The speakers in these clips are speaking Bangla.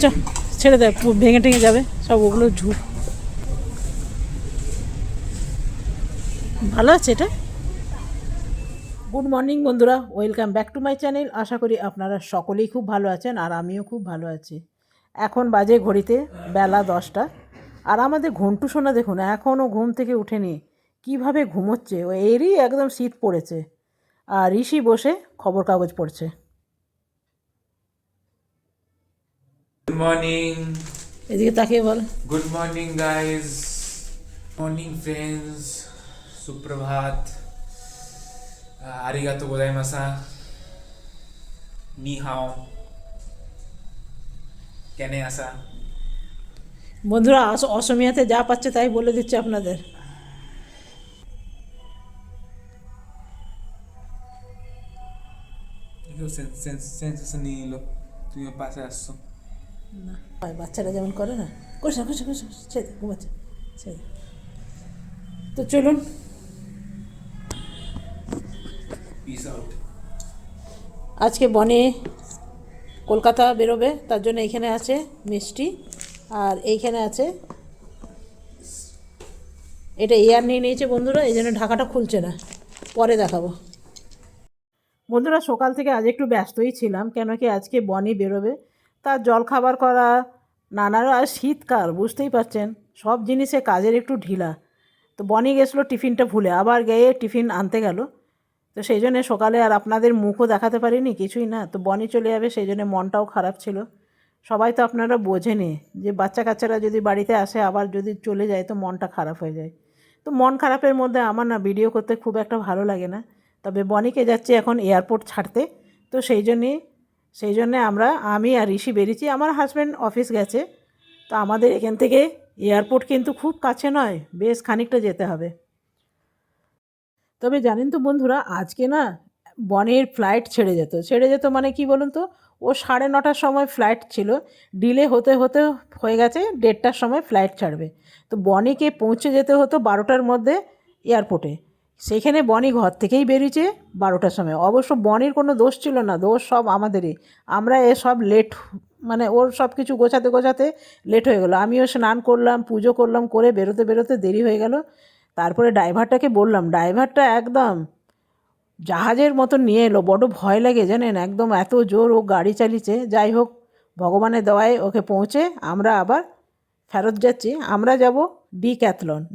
চ ছেড়ে দেয়, ভেঙে টেঙে যাবে সব, ওগুলো ঝুট। ভালো আছে এটা। গুড মর্নিং বন্ধুরা, welcome back to my channel. আশা করি আপনারা সকলেই খুব ভালো আছেন, আর আমিও খুব ভালো আছি। এখন বাজে ঘড়িতে বেলা 10টা, আর আমাদের ঘন্টু সোনা দেখুন এখনও ঘুম থেকে উঠেনি, কিভাবে ঘুমোচ্ছে। ও এরই একদম শীত পড়েছে, আর ঋষি বসে খবর কাগজ পড়ছে। Good morning. এদিকে তাকিয়ে বল। Good morning, guys. Morning, friends. Suprabhat. Arigato gozaimasu. Ni hao. Kene asa. বন্ধুরা অসমীয়াতে যা পাচ্ছে তাই বলে দিচ্ছে আপনাদের। দেখো সেন্সেশন নিয়ে এলো, তুমি পাশে আসছো। না, বাচ্চারা যেমন করে না, করিস না, করিস না, করিস না, ছেড়ে দে, ঘুমাচ্ছে, ছেড়ে দে। তো চলুন, পিস আউট। আজকে বনে কলকাতা বেরোবে, তার জন্য এইখানে আছে মিষ্টি, আর এইখানে আছে এটা এয়ার নিয়ে নিয়েছে বন্ধুরা, এই জন্য ঢাকাটা খুলছে না, পরে দেখাবো। বন্ধুরা সকাল থেকে আজ একটু ব্যস্তই ছিলাম, কেন কি আজকে বনি বেরোবে, তার জলখাবার করা নানারা। আর শীতকাল বুঝতেই পারছেন, সব জিনিসে কাজের একটু ঢিলা। তো বনি গেছিলো টিফিনটা ভুলে, আবার গিয়ে টিফিন আনতে গেল। তো সেই জন্যে সকালে আর আপনাদের মুখও দেখাতে পারিনি, কিছুই না। তো বনি চলে যাবে, সেই জন্যে মনটাও খারাপ ছিল। সবাই তো আপনারা বোঝেনি যে বাচ্চা কাচ্চারা যদি বাড়িতে আসে আবার যদি চলে যায় তো মনটা খারাপ হয়ে যায়। তো মন খারাপের মধ্যে আমার না ভিডিও করতে খুব একটা ভালো লাগে না। তবে বনিকে যাচ্ছে এখন এয়ারপোর্ট ছাড়তে, তো সেই জন্যে আমি আর ঋষি বেরিয়েছি। আমার হাজব্যান্ড অফিস গেছে। তো আমাদের এখান থেকে এয়ারপোর্ট কিন্তু খুব কাছে নয়, বেশ খানিকটা যেতে হবে। তবে জানেন তো বন্ধুরা, আজকে না বনের ফ্লাইট ছেড়ে যেত মানে কি বলুন তো, ও 9:30টার সময় ফ্লাইট ছিল, ডিলে হতে হতে হয়ে গেছে 1:30টার সময় ফ্লাইট ছাড়বে। তো বনিকে পৌঁছে যেতে হতো 12টার মধ্যে এয়ারপোর্টে। সেখানে বনি ঘর থেকেই বেরিয়েছে 12টার সময়। অবশ্য বনির কোনো দোষ ছিল না, দোষ সব আমাদেরই। আমরা সব লেট, মানে ওর সব কিছু গোছাতে গোছাতে লেট হয়ে গেলো। আমিও স্নান করলাম, পুজো করলাম, করে বেরোতে বেরোতে দেরি হয়ে গেল। তারপরে ড্রাইভারটাকে বললাম, ড্রাইভারটা একদম জাহাজের মতো নিয়ে এলো। বড় ভয় লাগে জানেন, একদম এত জোর ও গাড়ি চালিয়েছে। যাই হোক, ভগবানের দয়ায় ওকে পৌঁছে আমরা আবার ফেরত যাচ্ছি। আমরা যাব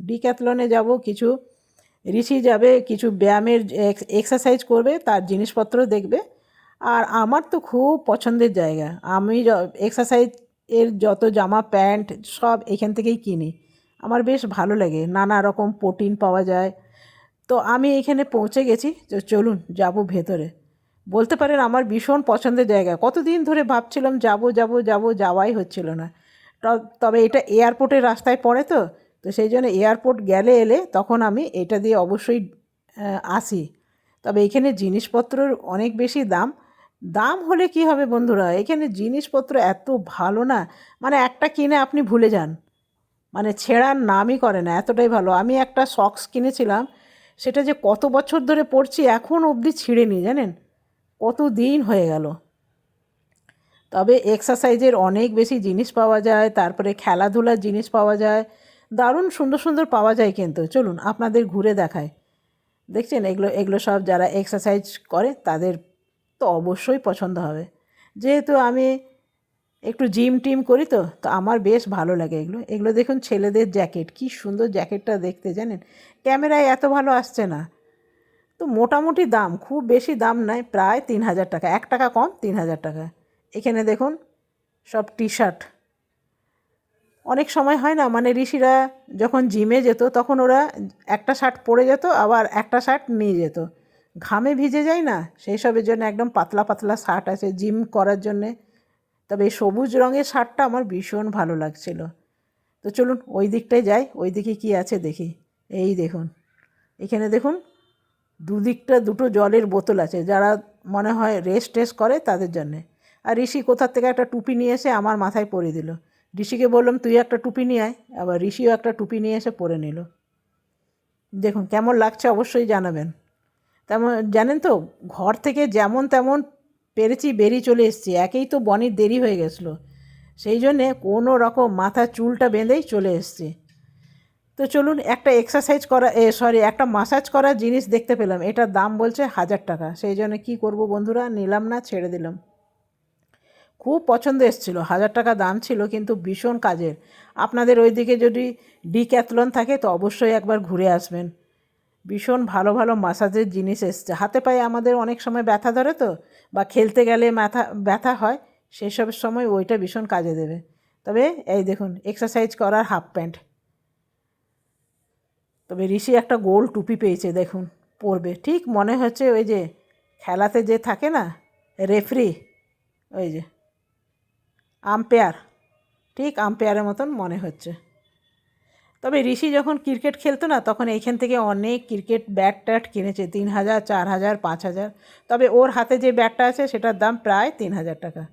ডিক্যাথলনে যাব, কিছু ঋষি যাবে, কিছু ব্যায়ামের এক্সারসাইজ করবে, তার জিনিসপত্র দেখবে। আর আমার তো খুব পছন্দের জায়গা, আমি এক্সারসাইজ এর যত জামা প্যান্ট সব এখান থেকেই কিনি। আমার বেশ ভালো লাগে, নানা রকম প্রোটিন পাওয়া যায়। তো আমি এখানে পৌঁছে গেছি, তো চলুন যাব ভেতরে। বলতে পারেন আমার ভীষণ পছন্দের জায়গা, কতদিন ধরে ভাবছিলাম যাব যাব যাব, যাওয়াই হচ্ছিল না। তবে এটা এয়ারপোর্টের রাস্তায় পড়ে, তো তো সেই জন্য এয়ারপোর্ট এলে তখন আমি এটা দিয়ে অবশ্যই আসি। তবে এখানে জিনিসপত্রের অনেক বেশি দাম। দাম হলে কি হবে বন্ধুরা, এখানে জিনিসপত্র এত ভালো না, মানে একটা কিনে আপনি ভুলে যান, মানে ছেঁড়ার নামই করে না, এতটাই ভালো। আমি একটা সক্স কিনেছিলাম, সেটা যে কত বছর ধরে পরছি এখন অবধি ছিঁড়েনি জানেন, কত দিন হয়ে গেল। তবে এক্সারসাইজের অনেক বেশি জিনিস পাওয়া যায়, তারপরে খেলাধুলার জিনিস পাওয়া যায়, দারুণ সুন্দর সুন্দর পাওয়া যায়। কিন্তু চলুন আপনাদের ঘুরে দেখায়। দেখছেন, এগুলো এগুলো সব যারা এক্সারসাইজ করে তাদের তো অবশ্যই পছন্দ হবে। যেহেতু আমি একটু জিম টিম করি, তো তো আমার বেশ ভালো লাগে এগুলো। এগুলো দেখুন ছেলেদের জ্যাকেট, কি সুন্দর জ্যাকেটটা দেখতে জানেন, ক্যামেরায় এত ভালো আসছে না। তো মোটামুটি দাম, খুব বেশি দাম নয়, প্রায় 3,000 টাকা, 1 টাকা কম, 3,000 টাকা। এখানে দেখুন সব টি শার্ট। অনেক সময় হয় না, মানে ঋষিরা যখন জিমে যেত তখন ওরা একটা শার্ট পরে যেত, আবার একটা শার্ট নিয়ে যেত, ঘামে ভিজে যায় না, সেই সবের জন্য একদম পাতলা পাতলা শার্ট আছে জিম করার জন্যে। তবে এই সবুজ রঙের শার্টটা আমার ভীষণ ভালো লাগছিল। তো চলুন ওই দিকটায় যাই, ওই দিকে কী আছে দেখি। এই দেখুন, এখানে দেখুন দুদিকটা দুটো জলের বোতল আছে, যারা মনে হয় রেস্ট টেস্ট করে তাদের জন্যে। আর ঋষি কোথার থেকে একটা টুপি নিয়ে এসে আমার মাথায় পরিয়ে দিল। ঋষিকে বললাম তুই একটা টুপি নিয়ে আয়, আবার ঋষিও একটা টুপি নিয়ে এসে পরে নিল। দেখুন কেমন লাগছে অবশ্যই জানাবেন। তেমন জানেন তো, ঘর থেকে যেমন তেমন পেরেছি বেরিয়ে চলে এসেছি, একেই তো বনির দেরি হয়ে গেছিলো, সেই জন্যে কোনো রকম মাথার চুলটা বেঁধেই চলে এসেছি। তো চলুন একটা এক্সারসাইজ করা একটা মাসাজ করার জিনিস দেখতে পেলাম, এটার দাম বলছে 1000 টাকা। সেই জন্য কী করবো বন্ধুরা, নিলাম না, ছেড়ে দিলাম। খুব পছন্দ এসেছিলো, 1000 টাকা দাম ছিল, কিন্তু ভীষণ কাজের। আপনাদের ওইদিকে যদি ডিক্যাথলন থাকে তো অবশ্যই একবার ঘুরে আসবেন। ভীষণ ভালো ভালো মাসাজের জিনিস এসছে। হাতে পায়ে আমাদের অনেক সময় ব্যথা ধরে তো, বা খেলতে গেলে ব্যথা হয়, সেই সব সময় ওইটা ভীষণ কাজে দেবে। তবে এই দেখুন, এক্সারসাইজ করার হাফ প্যান্ট। তবে ঋষি একটা গোল টুপি পেয়েছে, দেখুন পরবে, ঠিক মনে হচ্ছে ওই যে খেলাতে যে থাকে না রেফরি, ওই যে আম্পায়ার, ঠিক আম্পায়ারের মতন মনে হচ্ছে। তবে ঋষি যখন ক্রিকেট খেলতো না, তখন এইখান থেকে অনেক ক্রিকেট ব্যাট ট্যাট কিনেছে, 3000, 4000, 5000। তবে ওর হাতে যে ব্যাটটা আছে সেটার দাম প্রায় 3000 টাকা।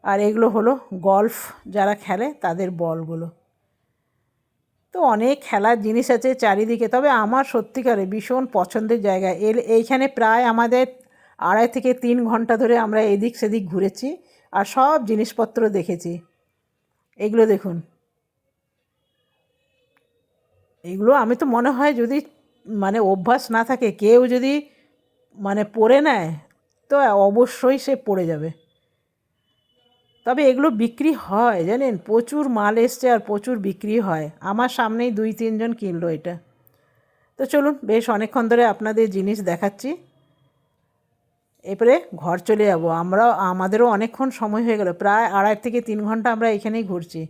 আর এগুলো হলো গলফ যারা খেলে তাদের বলগুলো। তো অনেক খেলার জিনিস আছে চারিদিকে। তবে আমার সত্যিকারে ভীষণ পছন্দের জায়গা। এইখানে প্রায় আমাদের 2.5 থেকে 3 ঘন্টা ধরে আমরা এদিক সেদিক ঘুরেছি আর সব জিনিসপত্র দেখেছি। এগুলো দেখুন, এগুলো আমি তো মনে হয় যদি অভ্যাস না থাকে, কেউ যদি পড়ে নেয় তো অবশ্যই সে পড়ে যাবে। তবে এগুলো বিক্রি হয় জানেন, প্রচুর মাল এসছে আর প্রচুর বিক্রি হয়। আমার সামনেই 2-3 জন কিনলো এটা। তো চলুন, বেশ অনেকক্ষণ ধরে আপনাদের জিনিস দেখাচ্ছি, এরপরে ঘর চলে যাব। আমাদেরও অনেকক্ষণ সময় হয়ে গেল, প্রায় 2.5 থেকে 3 ঘন্টা আমরা এখানেই ঘুরছি।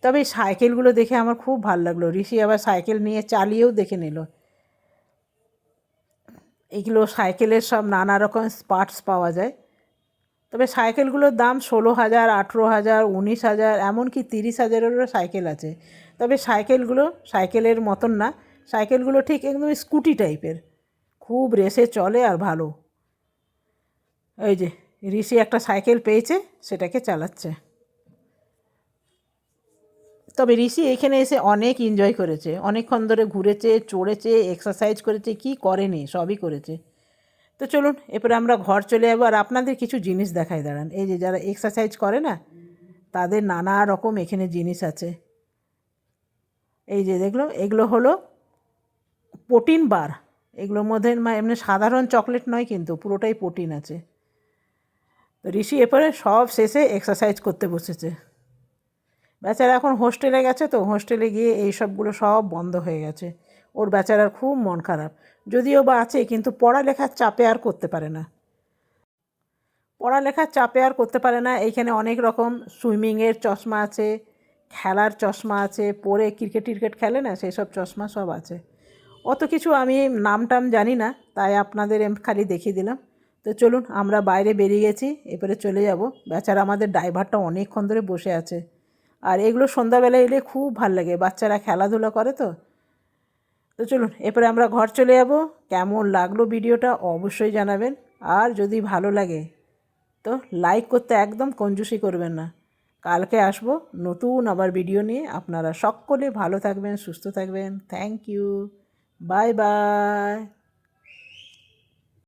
তবে এই সাইকেলগুলো দেখে আমার খুব ভালো লাগলো। ঋষি আবার সাইকেল নিয়ে চালিয়েও দেখে নিল। এগুলো সাইকেলের সব নানা রকম পার্টস পাওয়া যায়। তবে সাইকেলগুলোর দাম 16,000, 18,000, 19,000, এমনকি 30,000-এরও সাইকেল আছে। তবে সাইকেলগুলো সাইকেলের মতন না, সাইকেলগুলো ঠিক একদম স্কুটি টাইপের, খুব রেসে চলে আর ভালো। ওই যে ঋষি একটা সাইকেল পেয়েছে, সেটাকে চালাচ্ছে। তবে ঋষি এখানে এসে অনেক এনজয় করেছে, অনেকক্ষণ ধরে ঘুরেছে, চড়েছে, এক্সারসাইজ করেছে, কি করেনি, সবই করেছে। তো চলুন, এরপরে আমরা ঘর চলে যাবো। আর আপনাদের কিছু জিনিস দেখাই, দাঁড়ান। এই যে যারা এক্সারসাইজ করে না, তাদের নানা রকম এখানে জিনিস আছে। এই যে দেখলো, এগুলো হলো প্রোটিন বার। এগুলোর মধ্যে এমনি সাধারণ চকলেট নয়, কিন্তু পুরোটাই প্রোটিন আছে। তো ঋষি এরপরে সব শেষে এক্সারসাইজ করতে বসেছে। বেচারা এখন হোস্টেলে গেছে, তো হোস্টেলে গিয়ে এই সবগুলো সব বন্ধ হয়ে গেছে। ওর বেচারার খুব মন খারাপ, যদিও বা আছে, কিন্তু পড়ালেখার চাপে আর করতে পারে না। এইখানে অনেক রকম সুইমিংয়ের চশমা আছে, খেলার চশমা আছে, পরে ক্রিকেট খেলে না সেই সব চশমা সব আছে। অত কিছু আমি নাম জানি না, তাই আপনাদের খালি দেখিয়ে দিলাম। তো চলুন, আমরা বাইরে বেরিয়ে গেছি, এরপরে চলে যাব। বেচারা আমাদের ড্রাইভারটা অনেকক্ষণ ধরে বসে আছে। আর এগুলো সন্ধ্যাবেলা এলে খুব ভাল লাগে, বাচ্চারা খেলাধুলা করে তো। তো চলুন, এরপরে আমরা ঘর চলে যাব। কেমন লাগলো ভিডিওটা অবশ্যই জানাবেন। আর যদি ভালো লাগে তো লাইক করতে একদম কঞ্জুসি করবেন না। কালকে আসবো নতুন আবার ভিডিও নিয়ে। আপনারা সকলে ভালো থাকবেন, সুস্থ থাকবেন। Thank you, bye by.